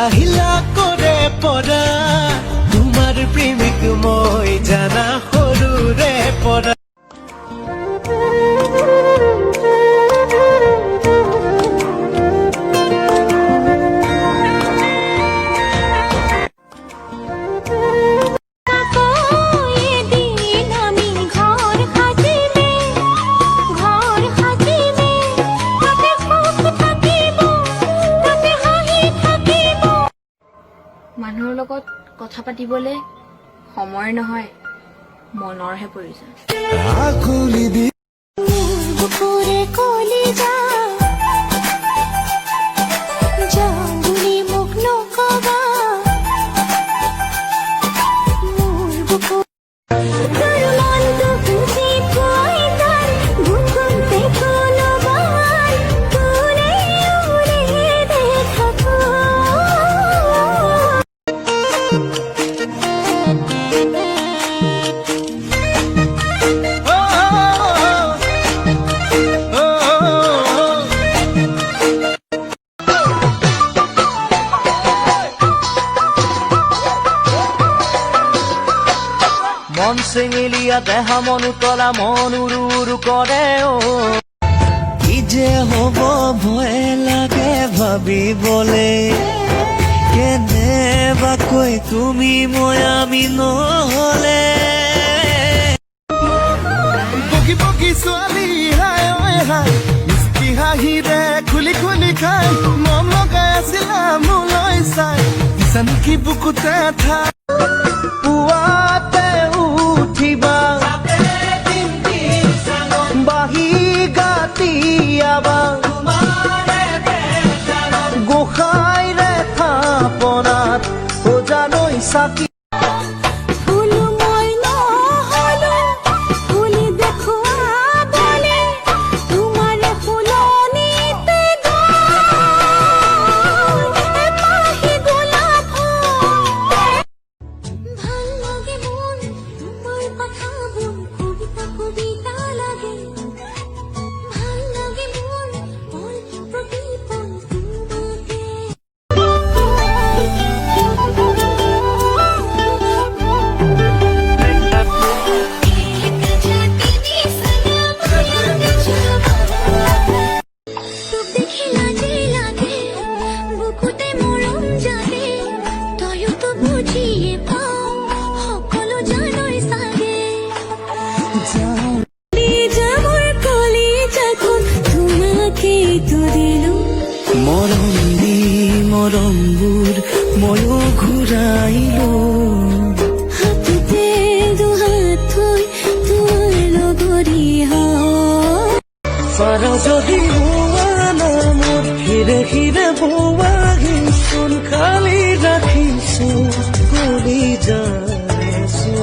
আহিলা কৰে পৰা তোমাৰ প্ৰেমিক মই জানা সৰুৰে পৰা মানুহৰ লগত কথা পাতিবলে সময় নহয় মনৰহে প্ৰয়োজন আকুলি দি বুকুৰে কলিজা জানি মোক নকবা মোৰ বুকু তোৰ মনটো বুজি পোৱাই তাৰ বুকুতে কোনোবাই তোৰে উৰে দেখাকো মন চেঙেলীয়া দেহা মন উতলা মন উৰু উৰু কৰে কি যে হ'ব ভয় লাগে ভাবিবলে কেনেবাকৈ তুমি মই আমি নহলে বগী বগী ছোৱালী হাই ঐ হাই মিষ্টি হাঁহিৰে খুলি খুলি খাই মন লগাই আছিলা মোলৈ চাই দিছা নেকি বুকুতে ঠাই পুৱাতে উঠিবা বাহি গাতিয়াবা গোসাঁইৰে থাপনাত সজালৈ চাকি মৰমবোৰ ময়ো ঘূৰাইলো হাততে দুহাত থৈ তোৰ লগৰী হয় যদি হোৱা নামত হিৰে হিৰে বোৱা হিচোন খালি ৰাখিছো কৰি যাইছো